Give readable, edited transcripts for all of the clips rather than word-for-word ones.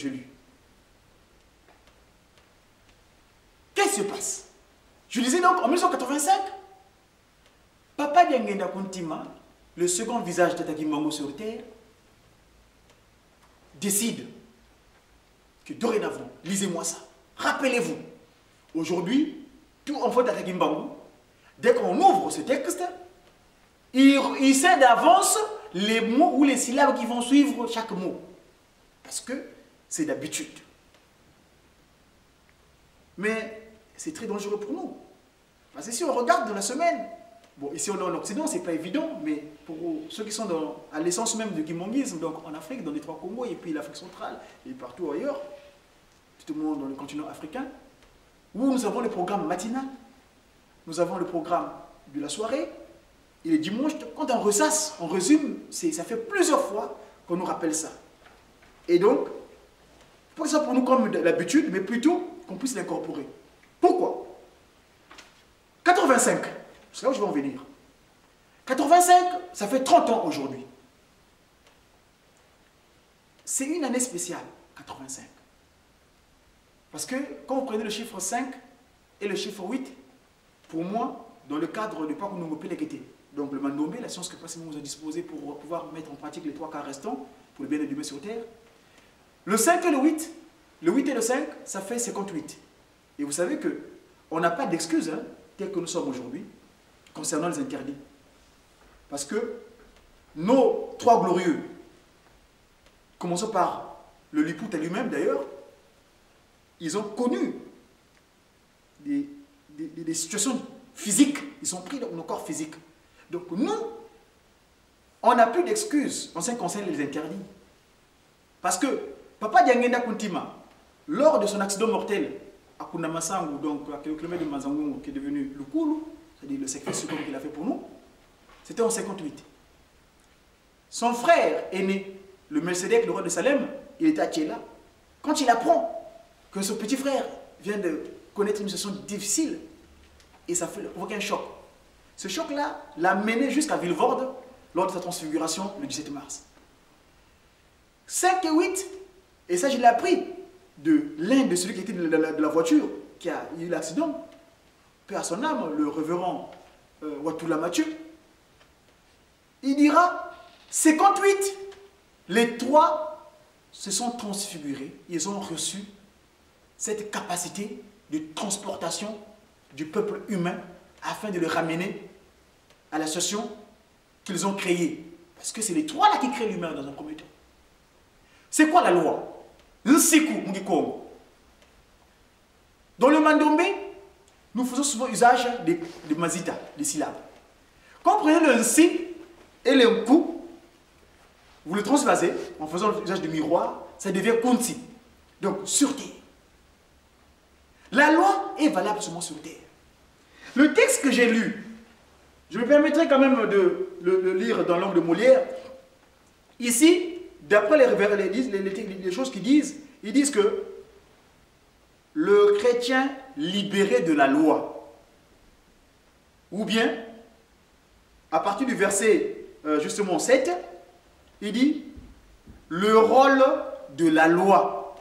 j'ai lu. Qu'est-ce qui se passe? Je disais donc en 1985, Papa Diangenda Kuntima, le second visage de Tagimbango sur terre, décide que dorénavant, lisez-moi ça, rappelez-vous, aujourd'hui, tout enfant d'Atagimbango, dès qu'on ouvre ce texte, il sait d'avance les mots ou les syllabes qui vont suivre chaque mot. Parce que c'est d'habitude. Mais c'est très dangereux pour nous. Parce que si on regarde dans la semaine, bon, ici en Occident, c'est pas évident, mais pour ceux qui sont à l'essence même du kimongisme, donc en Afrique, dans les trois Congos, et puis l'Afrique centrale, et partout ailleurs, tout le monde dans le continent africain, où nous avons le programme matinal, nous avons le programme de la soirée, et le dimanche, quand on ressasse, on résume, ça fait plusieurs fois qu'on nous rappelle ça. Et donc, pas que ça pour nous comme l'habitude, mais plutôt qu'on puisse l'incorporer. Pourquoi? 85, c'est là où je vais en venir. 85, ça fait 30 ans aujourd'hui. C'est une année spéciale, 85. Parce que quand vous prenez le chiffre 5 et le chiffre 8, pour moi, dans le cadre du parcours Nongopé Lekete, donc le Mandombe, la science que Passimo vous a disposée pour pouvoir mettre en pratique les 3 quarts restants pour le bien de l'humain sur Terre, le 5 et le 8 et le 5, ça fait 58. Et vous savez qu'on n'a pas d'excuses, hein, telles que nous sommes aujourd'hui, concernant les interdits. Parce que nos 3 glorieux, commençons par le Lipouta lui-même d'ailleurs, ils ont connu des situations physiques, ils sont pris dans nos corps physiques. Donc nous, on n'a plus d'excuses en ce qui concerne les interdits. Parce que Papa Diangenda Kuntima, lors de son accident mortel à Kundamasangu, donc à quelques kilomètres de Mazangu, qui est devenu Lukulu, c'est-à-dire le sacrifice suprême qu'il a fait pour nous, c'était en 58. Son frère aîné, le Melchizedek, le roi de Salem, il était à Tchéla. Quand il apprend que son petit frère vient de connaître une situation difficile, et ça fait provoquer un choc. Ce choc-là l'a mené jusqu'à Villevorde lors de sa transfiguration le 17 mars. 5 et 8, et ça je l'ai appris de l'un de celui qui était de la voiture qui a eu l'accident, paix à son âme, le révérend Watula Mathieu, il dira 58, les 3 se sont transfigurés, ils ont reçu cette capacité de transportation du peuple humain afin de le ramener à la situation qu'ils ont créée. Parce que c'est les 3 là qui créent l'humain dans un premier temps. C'est quoi la loi? Nsiku Mugikongo. Dans le Mandombe, nous faisons souvent usage de mazita, des syllabes. Quand vous prenez le Nsi et le Nku, vous le transvasez en faisant l'usage de miroir, ça devient Kunti. Donc, sur terre. La loi est valable seulement sur terre. Le texte que j'ai lu, je me permettrai quand même de le lire dans l'angle de Molière. Ici, d'après les choses qu'ils disent, ils disent que le chrétien libéré de la loi, ou bien, à partir du verset justement 7, il dit le rôle de la loi.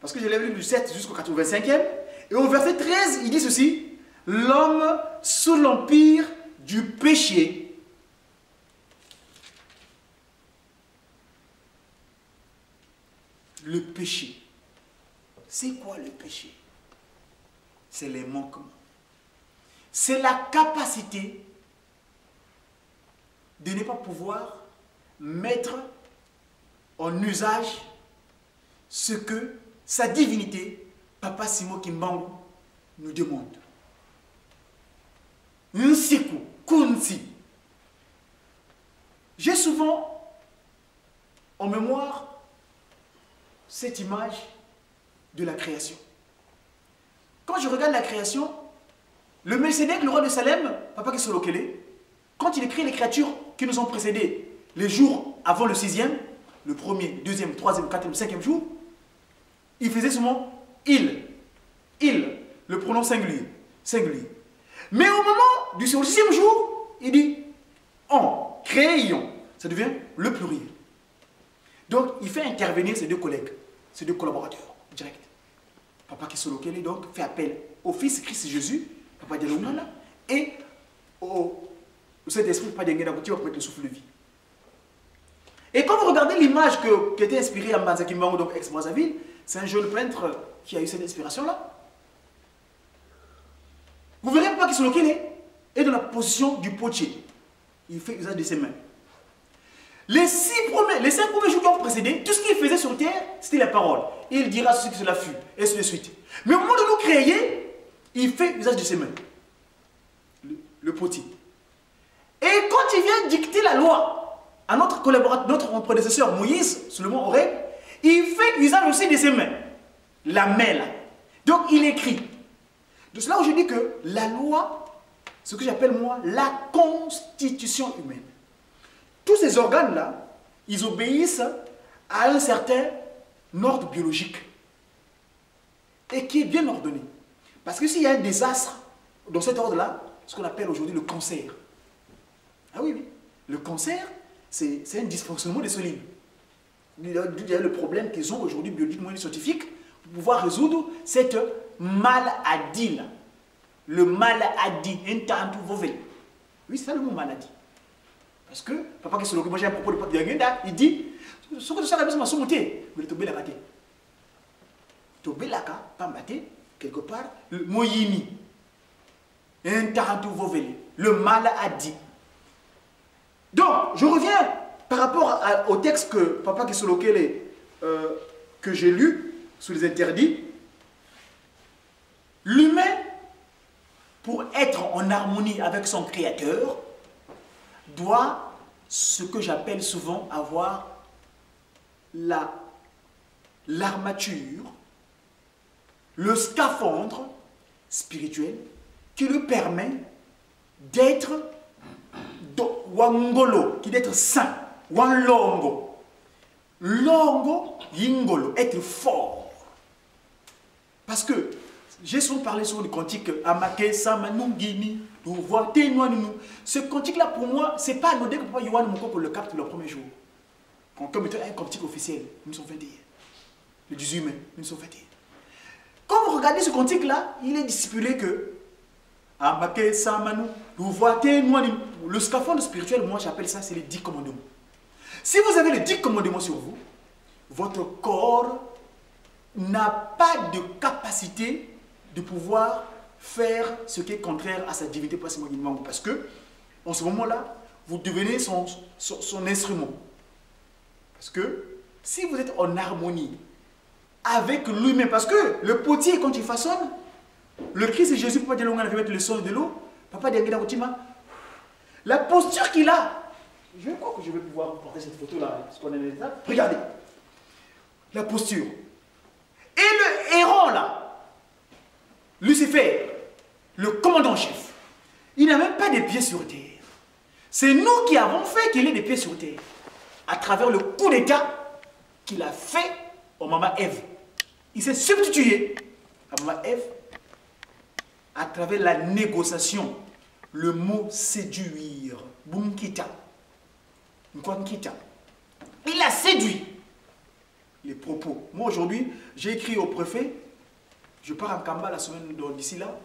Parce que je l'ai lu du 7 jusqu'au 85e, et au verset 13, il dit ceci, l'homme sous l'empire du péché le péché. C'est quoi le péché? C'est les manquements. C'est la capacité de ne pas pouvoir mettre en usage ce que sa divinité, Papa Simo Kimbangu, nous demande. Nsiku, Kunsi. J'ai souvent en mémoire cette image de la création. Quand je regarde la création, le Melchizedek, le roi de Salem, Papa Kisolokele, quand il écrit les créatures qui nous ont précédés, les jours avant le 6e, le 1er, 2e, 3e, 4e, 5e jour, il faisait souvent il, le pronom singulier, singulier. Mais au moment du 6e jour, il dit on, créions, ça devient le pluriel. Donc, il fait intervenir ses deux collègues, ses deux collaborateurs, direct. Papa Kisolokele, donc, fait appel au Fils Christ Jésus, Papa Dialongana, et au Saint-Esprit, Papa Dialongana, qui va mettre le souffle de vie. Et quand vous regardez l'image qui était inspirée à Mbanzaki Mbango, donc ex-Brazzaville, c'est un jeune peintre qui a eu cette inspiration-là. Vous verrez Papa Kisolokele est dans la position du potier. Il fait usage de ses mains. Les 5 premiers jours qui ont précédé, tout ce qu'il faisait sur terre, c'était la parole. Il dira ce que cela fut, et ainsi de suite. Mais au moment de nous créer, il fait usage de ses mains. Le potier. Et quand il vient dicter la loi à notre collaborateur, notre prédécesseur Moïse, sous le mont Horeb, il fait usage aussi de ses mains. La main là. Donc il écrit. De cela où je dis que la loi, ce que j'appelle moi la constitution humaine. Tous ces organes-là, ils obéissent à un certain ordre biologique et qui est bien ordonné. Parce que s'il y a un désastre dans cet ordre-là, ce qu'on appelle aujourd'hui le cancer. Ah oui, oui. Le cancer, c'est un dysfonctionnement des cellules. Il y a le problème qu'ils ont aujourd'hui, biologiquement et scientifique, pour pouvoir résoudre cette maladie-là. Le maladie, oui, c'est ça le mot maladie. Parce que, papa qui se l'occupe, moi j'ai un propos de Pape Diagenda, il dit, ce que tu sais, la personne m'a sauté, mais le bel akate. Le bel akate, pambate, quelque part, le moyini. Le maladie. Donc, je reviens par rapport au texte que papa qui se l'occupe, que j'ai lu, sous les interdits. L'humain, pour être en harmonie avec son créateur, doit, ce que j'appelle souvent, avoir l'armature, le scaphandre spirituel qui lui permet d'être wangolo, qui d'être saint, wanlongo, longo, yingolo, être fort. Parce que j'ai souvent parlé sur le cantique Amake Samanungini, ce cantique-là, pour moi, c'est pas anodin que Papa Yohan Moko le capte le premier jour. Comme étant un cantique officiel, 1921. Le 18 mai 1921. Quand vous regardez ce cantique-là, il est discipulé que Amake Samanu, le scaphandre spirituel, moi j'appelle ça, c'est les 10 commandements. Si vous avez les 10 commandements sur vous, votre corps n'a pas de capacité de pouvoir faire ce qui est contraire à sa divinité, parce que en ce moment-là, vous devenez son instrument. Parce que si vous êtes en harmonie avec lui-même, parce que le potier, quand il façonne, le Christ et Jésus, Papa Dialonga avait mettre le son de l'eau, Papa Dialonga, la posture qu'il a, je crois que je vais pouvoir vous porter cette photo-là, regardez, la posture. Et le héros là, Lucifer, le commandant en chef, il n'a même pas de pieds sur terre. C'est nous qui avons fait qu'il ait des pieds sur terre. À travers le coup d'état qu'il a fait au maman Ève. Il s'est substitué à maman Ève à travers la négociation. Le mot séduire. Bunkita. Nkwankita. Il a séduit les propos. Moi aujourd'hui, j'ai écrit au préfet. Je pars en Kamba la semaine d'ici là.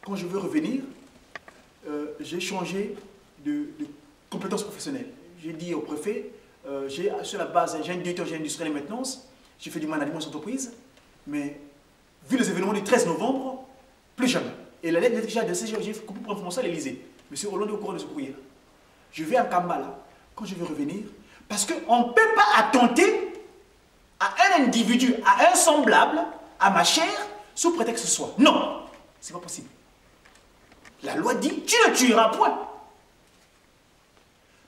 Quand je veux revenir, j'ai changé de compétences professionnelles. J'ai dit au préfet, sur la base, j'ai un directeur industriel et maintenance, j'ai fait du management d'entreprise, mais vu les événements du 13 novembre, plus jamais. Et la lettre que j'ai adressée, j'ai coupé pour information à l'Élysée. Monsieur Hollande est au courant de ce courrier. Je vais en Kamba là, quand je veux revenir, parce qu'on ne peut pas attenter à un individu, à un semblable, à ma chair, sous prétexte que ce soit. Non, c'est pas possible. La loi dit, tu ne tueras point.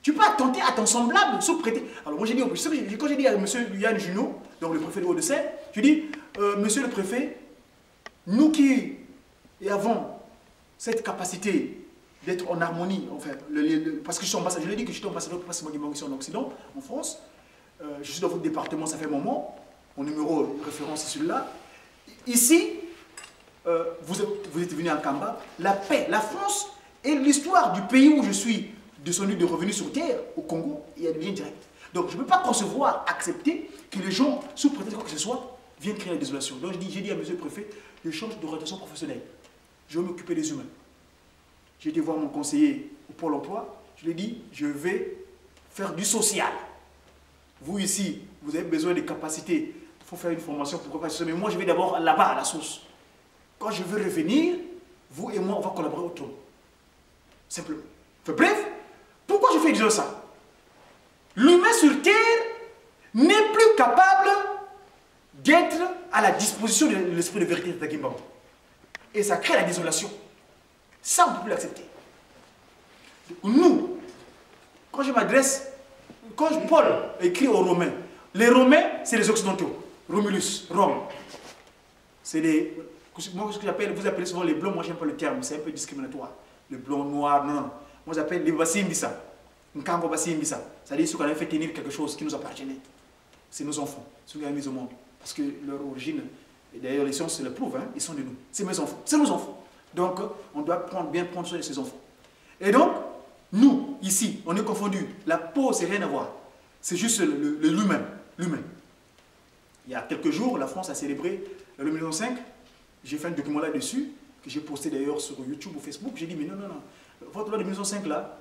Tu peux attenter à ton semblable sous prétexte. Alors moi j'ai dit, quand j'ai dit à M. Yann Junot, donc le préfet de Hauts-de-Seine, je dis, monsieur le préfet, nous qui avons cette capacité d'être en harmonie, enfin, parce que je suis ambassadeur, je l'ai dit que je suis ambassadeur pour ici en Occident, en France, je suis dans votre département, ça fait un moment, mon numéro de référence est celui-là. Ici, vous êtes venu à Kamba, la paix, la France et l'histoire du pays où je suis descendu de revenus sur terre, au Congo, il y a des liens directs. Donc je ne peux pas concevoir, accepter que les gens, sous prétexte quoi que ce soit, viennent créer la désolation. Donc j'ai dit à M. le préfet, je change d'orientation professionnelle. Je vais m'occuper des humains. J'ai été voir mon conseiller au Pôle emploi, je lui ai dit, je vais faire du social. Vous ici, vous avez besoin de capacités, il faut faire une formation, pourquoi pas, mais moi je vais d'abord là-bas à la source. Quand je veux revenir, vous et moi, on va collaborer autour. Simplement. Enfin, bref, pourquoi je fais déjà ça? L'humain sur Terre n'est plus capable d'être à la disposition de l'esprit de vérité de Tagimba. Et ça crée la désolation. Ça, on ne peut plus l'accepter. Nous, quand je m'adresse, quand Paul écrit aux Romains, les Romains, c'est les Occidentaux. Romulus, Rome. C'est les... Moi, ce que j'appelle, vous appelez souvent les blancs, moi j'aime pas le terme, c'est un peu discriminatoire. Le blanc, noir, non, non. Moi j'appelle les Bassimbissa. Nkambo Bassimbissa. C'est-à-dire ceux qui avaient fait tenir quelque chose qui nous appartenait. C'est nos enfants, ceux qui ont mis au monde. Parce que leur origine, et d'ailleurs les sciences le prouvent, hein, ils sont de nous. C'est mes enfants, c'est nos enfants. Donc on doit bien prendre soin de ces enfants. Et donc, nous, ici, on est confondus. La peau, c'est rien à voir. C'est juste l'humain. L'humain. Il y a quelques jours, la France a célébré le 1905. J'ai fait un document là-dessus, que j'ai posté d'ailleurs sur YouTube ou Facebook. J'ai dit, mais non, non, non. Votre loi de 1905 là,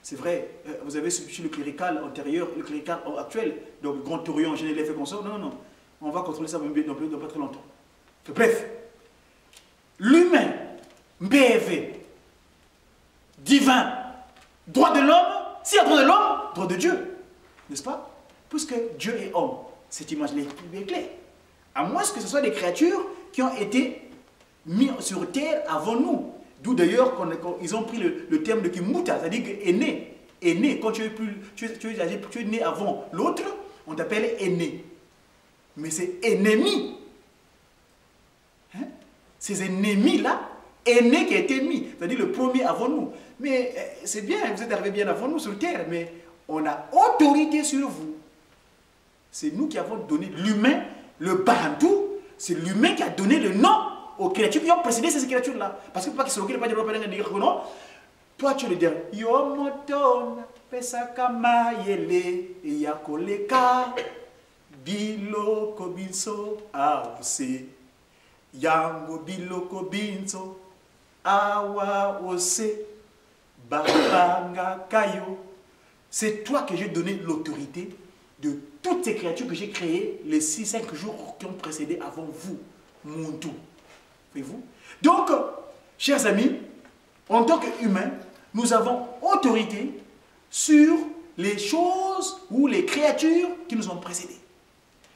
c'est vrai, vous avez substitué le clérical antérieur et le clérical actuel, donc Grand Orient, Genève et consort. Non, non, non. On va contrôler ça dans pas très longtemps. Bref, l'humain, BV, divin, droit de l'homme, s'il y a droit de l'homme, droit de Dieu. N'est-ce pas? Puisque Dieu est homme, cette image-là est bien claire. À moins que ce soit des créatures qui ont été mis sur terre avant nous. D'où d'ailleurs ils ont pris le terme de Kimuta, c'est-à-dire que aîné. Aîné, quand tu es né avant l'autre, on t'appelle aîné. Mais c'est ennemi. Hein? Ces ennemis-là, aîné qui a été mis, c'est-à-dire le premier avant nous. Mais c'est bien, vous êtes arrivé bien avant nous sur terre, mais on a autorité sur vous. C'est nous qui avons donné l'humain, le Bantou, c'est l'humain qui a donné le nom aux créatures qui ont précédé ces créatures-là. Parce que pas qu'ils se pas dire non. Toi, tu le dis, yo moton, pesakama yele, yakoleka, biloko binso, aose, yango biloko binso, awa ose, babanga kayo. C'est toi que j'ai donné l'autorité de toutes ces créatures que j'ai créées les 6-5 jours qui ont précédé avant vous, Muntu. Voyez-vous? Donc, chers amis, en tant qu'humains, nous avons autorité sur les choses ou les créatures qui nous ont précédés.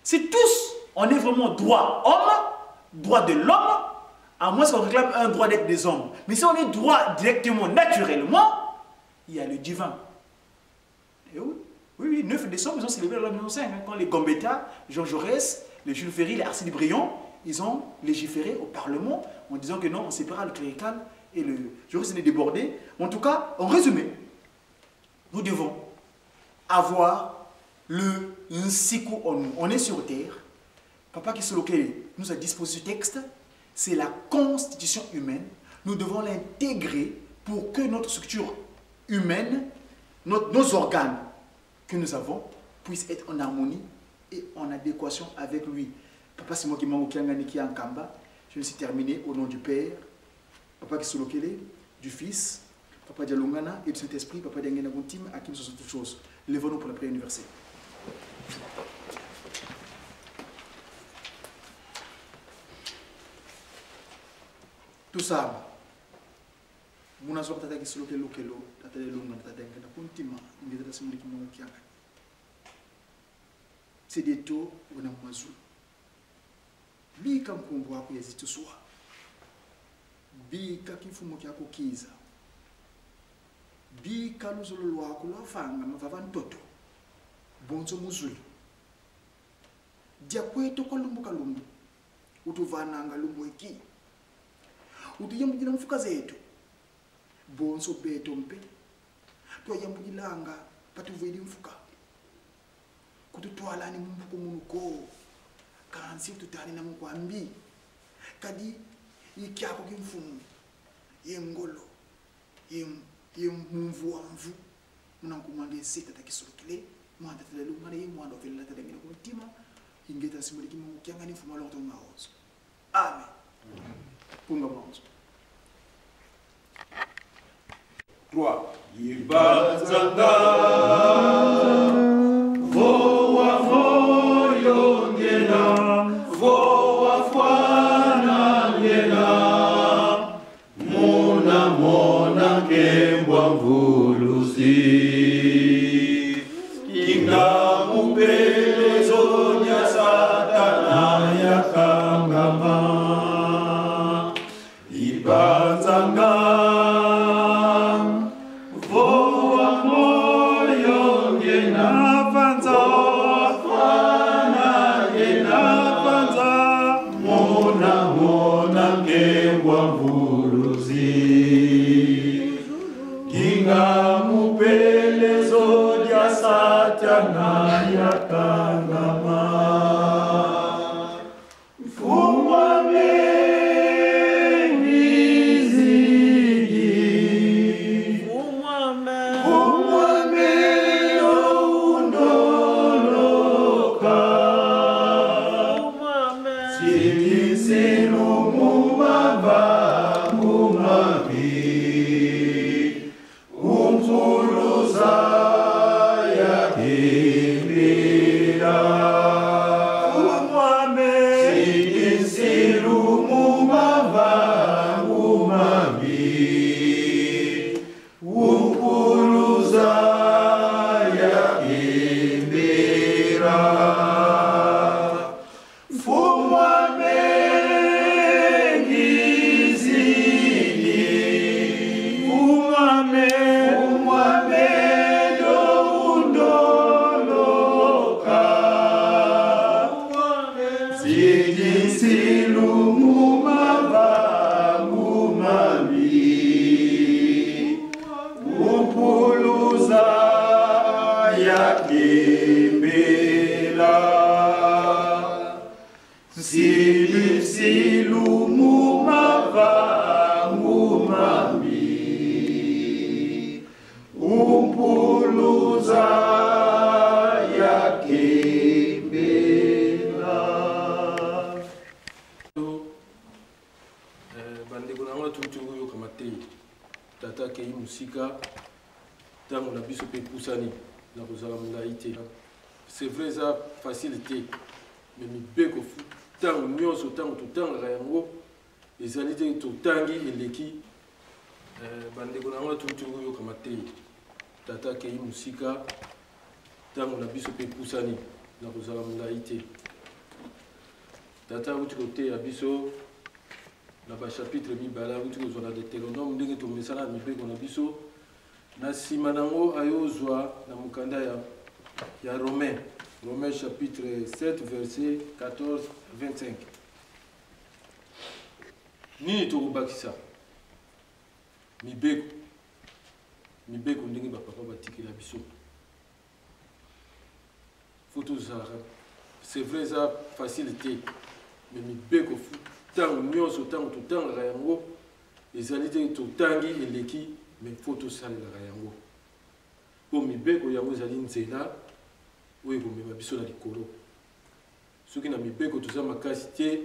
Si tous, on est vraiment droit homme, droit de l'homme, à moins qu'on réclame un droit d'être des hommes. Mais si on est droit directement, naturellement, il y a le divin. Et oui. Oui, 9 décembre, ils ont célébré la 1905. Hein, quand les Gambetta, Jean Jaurès, les Jules Ferry, les Arcide Briand, ils ont légiféré au Parlement en disant que non, on séparera le clérical et le juriste est débordé. En tout cas, en résumé, nous devons avoir le Nsiku en nous. On est sur terre. Papa Kisolokele nous a disposé ce texte. C'est la constitution humaine. Nous devons l'intégrer pour que notre structure humaine, nos organes, que nous avons puissent être en harmonie et en adéquation avec lui. Papa, c'est moi qui m'en qui en Kamba. Je me suis terminé au nom du Père, Papa Kisolokele, du Fils, Papa Dialongana et du Saint-Esprit, Papa Diangena Guntim, à qui nous sommes toutes choses. Lèvons-nous pour la prière universelle. Tout ça. Muna soka tata Kisolokele kelo, tata Dialongana, tata Diangena Guntim, ngeta simuli kimongo kianga. C'est des taux on a moisu. Bika mkungu wako yazitusua. Bika kifumo kyako kiza. Bika luzulu lwako lwafanga mavava ntoto. Bonzo muzulu. Dia kweto kolumbu kalumbu. Utuvananga lumweki. Utuyambujila mfuka zetu. Bonzo beto mpe. Tuyambujilanga patuveli mfuka. Kututwala ni mumbuko munuko kansi tutali na mukwambi kadi ikyako kimfumu yengolo yemumvu wamvu unankumwange sita Kisolokele mwanda tele mwana ye mwanda ofela tele ngene ko tima ingeta simuli kimo kyanga ni fuma lo to maozo amen punga maozo 3 Ibanzanga voa moyo ngena voa fwana ngena mona mona kembwa mvulusi kinga mupelezo nya satana ya kangama Ibanzanga Kinga mupelezo dia satana ya kangama Fumwa mengizigi Fumwa melo undoloka Siti sinu mumaba C'est vrai, ça facilité. Mais mi beko tant nyonso tant tout temps rayango ezalite to tangi eleki bande ko nango tutu yo kamate tata ke musika tango na biso pe pusani na kozala mlaite tata uti kote ya biso na ba chapitre mi bala uti ko zona Deutéronome ndenge to mesana mi beko na biso na sima nango ayozwa na mukanda ya Romains chapitre 7 verset 14-25. Nini tokobakisa mibeko ndenge bapapa batikela biso photo zara c'est vrai ça facilité mais mibeko tango nyonso tango totangaka yango ezali te totangi eleki mais photo salelaka yango po mibeko yango ezali nzela oyo ekomema biso na likolo soki na mibeko toza makasi te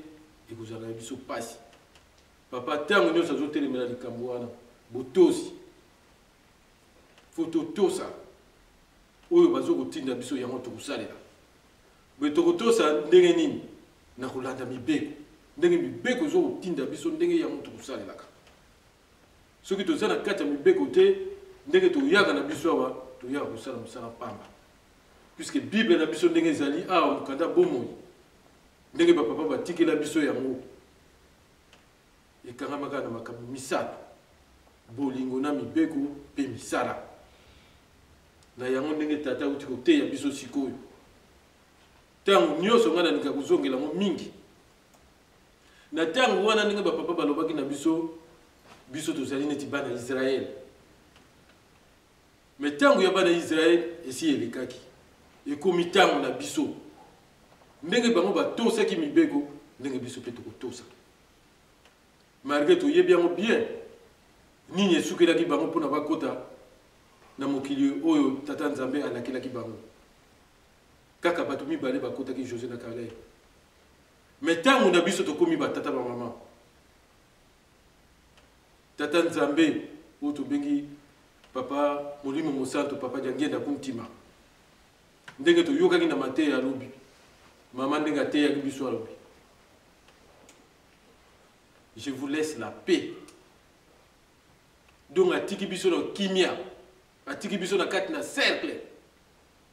ekozala na biso pasi papa ntango nyonso azotelemela likambo wana botosi fo totosa oyo bazokotinda biso yango tokosalela boye tokotosa ndenge nini na kolanda mibeko ndenge mibeko ezokotinda biso ndenge yango tokosalelaka soki toza na kati ya mibeko te ndenge toyaka na biso awa toyaka kosala mosala pamba puisque bible na biso ndenge ezali awa mokanda bomoi ndenge bapapa batikela biso yango ekangamaka na makambo misala bolingo na mibeko mpe misala na yango ndenge tata uti koteya biso sikoyo ntango nyonso nga nalinga kozongela ngo mingi na ntango wana ndenge bapapa balobaki na biso tozali neti bana Israel me ntango ya bana Israel esi elekaki ekomi ntango na biso ndenge bango batosaki mibeko ndenge biso mpe tokotosa malgré toyebi yango bien nini esukelaki bango mpona bakota na mokili oyo tata nzambe alakelaki bango kaka bato mibale bakotaki José na Caleb. Mais tant on a biso tokomi batata ba maman. Tata Nzambe ou to bengi papa Molimo Mosanto papa Diangenda kuntima. Ndenge to yoka na mate ya lobi. Maman ndenga te ya biso lobi. Je vous laisse la paix. Donc atiki biso na kimia. Atiki biso na kati na cercle.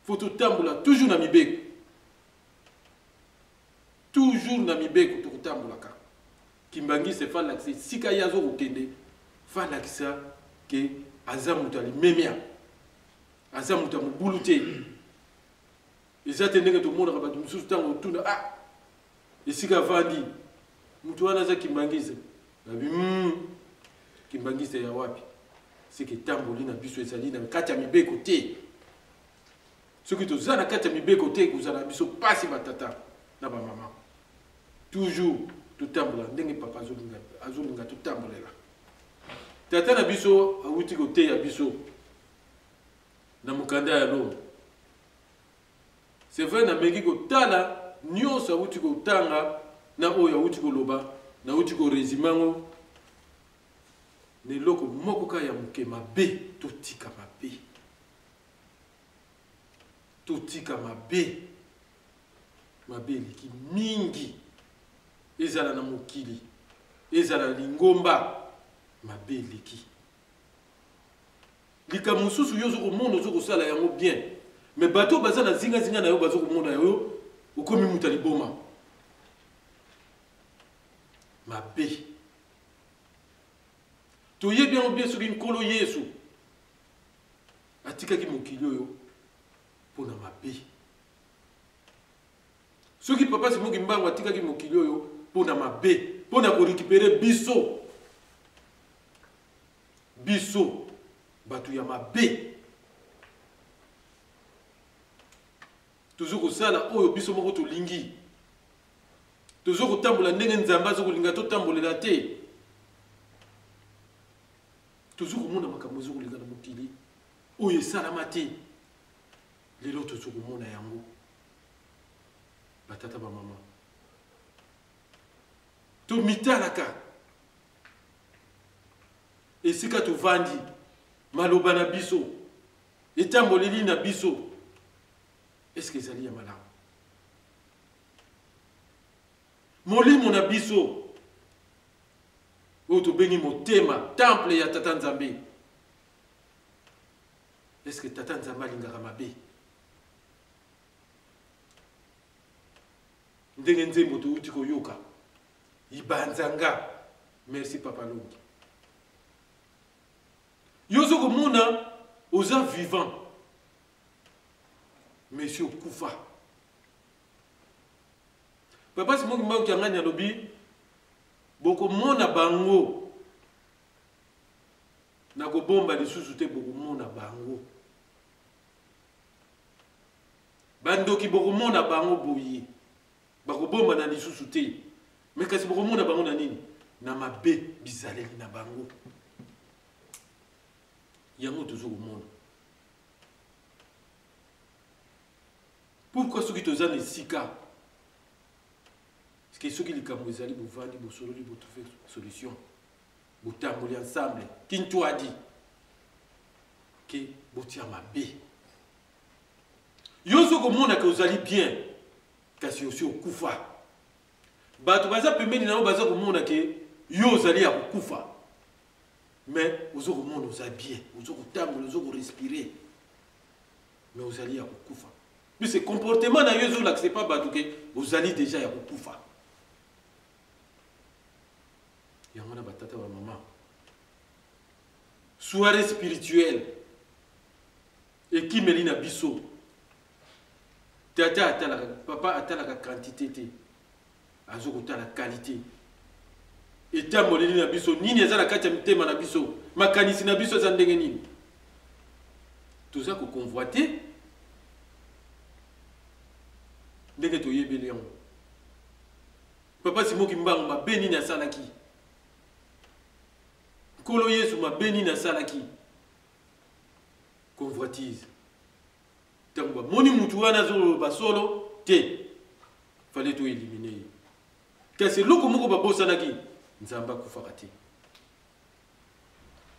Faut tout tamboula toujours na mibeko. Toujours na mibeko to tamboula ka. Kimbangi se fa l'accès sika yazo kokende. Fa l'accès que azamuta li memia. Azamuta mubulute. Ezate to mona ka batu mususu tango tuna ah. Esika vandi. Mutu wana za kimbangise. Nabi kimbangise ya wapi? C'est que tamboli na biso ezali na kati ya mibeko te. Ce qui te zana kati ya mibeko te kuzana biso pasi batata na ba maman. Toujours tout tambola ndenge papa azolinga tout tambolela. Tata na biso awuti ko te ya biso na mukanda ya lo. C'est vrai na mengi ko tala nyonso awuti ko tanga na oyo awuti ko loba na awuti ko rezimango. Ne loko moko ka ya muke mabe totika mabe. Totika mabe. Mabe liki mingi. Ezala na mokili. Ezala lingomba. Mabe liki. Lika mususu yozo ko mono zo ko sala yango bien. Mais bato baza na zinga zinga na yo bazo ko mona yo okomi mutali boma. Mabe. Tu y es bien sur une colo Yesu. Atika ki mokili yo pour na mabe. Ce qui papa c'est moi qui mbango atika ki mokili yo pour na mabe, pour na ko récupérer biso. Biso batu ya mabe. Toujours ko sala oyo biso moko to lingi. Toujours ko tambola ndenge nzamba zo ko linga to tambolela te. Toujours au monde a makambo zo ko linga na mokili. Oyo salama te. Lelo toujours au monde yango. Batata ba maman. To mitalaka. Esika to vandi maloba na biso. Etamboleli na biso. Est-ce que ezali ya malamu? Molimo na biso. Oto bengi motema temple ya Tata Nzambe. Est-ce que Tata Nzambe alingaka mabe? Ndenge nzembo to uti koyoka. Ibanzanga. Merci Papa Longi. Yozo komona oza vivant. Monsieur Koufa. Papa Simon Kimbangu qui a gagné lobby. Boko mona bango. Nako bomba lisusu te boko mona bango. Bandoki boko mona bango boyi. Bako bomba na lisusu te. Mais kasi boko mona bango na nini? Na mabe bizaleli na bango. Yango toujours mona. Pourquoi ceux qui te zane sika? Parce que ceux qui les camouizali, vous vendez, vous sololi, vous trouvez solution. Vous tamboulez ensemble. Qui t'a dit que vous tirez ma bé. Yozo comme on a que vous allez bien. Car c'est aussi au koufa. Bah tu vas pas permettre de nous baser comme on a que yozo allez à koufa. Mais vous aurez monde vous bien. Vous aurez tamboulé, vous aurez respiré. Mais vous allez à koufa. Mais ce comportement na yozo là que c'est pas batouké. Vous allez déjà à koufa. Yamana batata wa maman. Soirée spirituelle. Et qui melina biso. Tata atala papa atala la quantité te. Azokota la qualité. Et ta molini na biso nini ezala kati ya mitema na biso. Makanisi na biso za ndenge nini. Tout ça ko convoiter. Ndenge to yebeli yango. Papa Simon Kimbangu ma beni na salaki. Kolo Yesu ma beni na salaki. Convoitise. Tangwa moni mutuana zo basolo te. Fallait tout éliminer. Qu'est-ce que l'oko moko babosa naki nzamba kufaka te.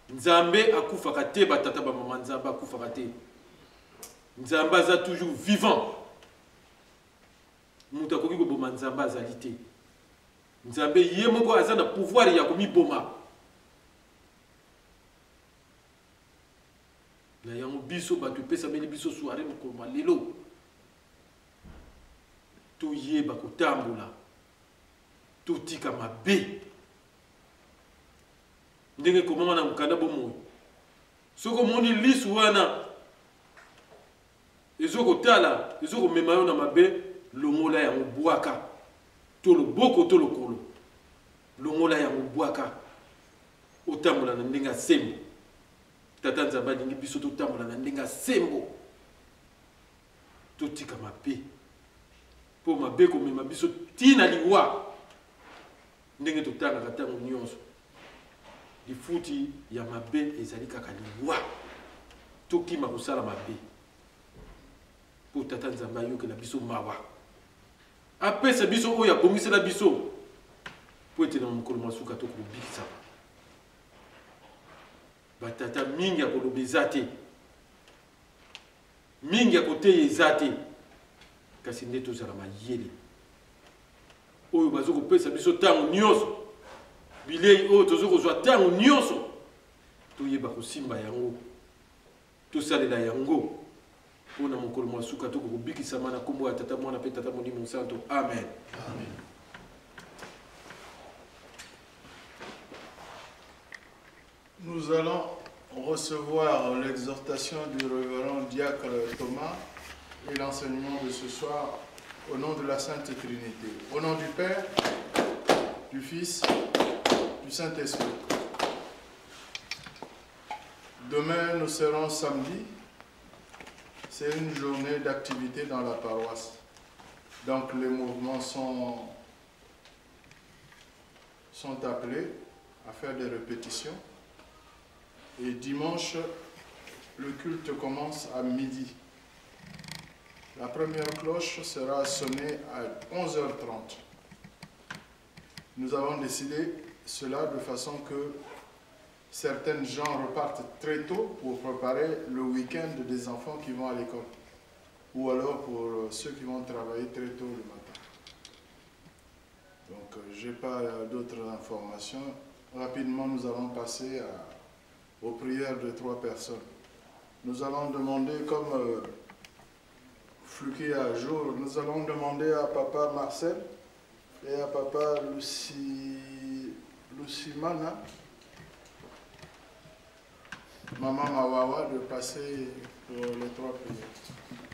Nzambe akufaka te batata ba maman nzamba akufaka te. Nzamba za toujours vivant. Muta koki ko boma nzamba azali te. Nzambe ye moko aza na pouvoir ya komi boma. Na yango biso bato pesa meli biso soirée moko lelo. To yeba kotambola. To tika mabe. Ndenge komama na mukanda bomo. Soko moni lisu wana. Ezoko tala, ezoko memayo na mabe, longola ya mbuaka. Tolo boko tolo kolo. Longola ya mbuaka. Otambola na ndenga sembo. Tata Nzamba lingi biso totambola na ndenga sembo. Totika mabe. Po mabe komema biso tina liwa. Ndenge totanga katango nyonso. Difuti ya mabe ezali kaka liwa. Tokima kusala mabe. Po tata Nzamba yoke na biso mawa. Apesa biso oya bongisa la biso. Po ete na mokolo masuka to kubikisa. Batata mingi ya kolobeza te. Mingi ya koteyeza te. Kasi nde tozala mayele. Oyo bazoko pesa biso tango nyonso. Bilei oyo tozoko zwa tango nyonso. Toyeba kosimba yango. Tosalela yango. Pona mokolo masuka to kubikisa mana kombo ya tata mwana pe tata molimo santo. Amen. Amen. Nous allons recevoir l'exhortation du révérend diacre Thomas et l'enseignement de ce soir au nom de la Sainte Trinité. Au nom du Père, du Fils, du Saint-Esprit. Demain, nous serons samedi. C'est une journée d'activité dans la paroisse. Donc les mouvements sont appelés à faire des répétitions. Et dimanche, le culte commence à midi. La première cloche sera sonnée à 11h30. Nous avons décidé cela de façon que certaines gens repartent très tôt pour préparer le week-end des enfants qui vont à l'école. Ou alors pour ceux qui vont travailler très tôt le matin. Donc, je n'ai pas d'autres informations. Rapidement, nous allons passer aux prières de 3 personnes. Nous allons demander, comme Fluki à jour, nous allons demander à papa Marcel et à papa Lucimana, maman Mawawa, de passer pour les 3 prières.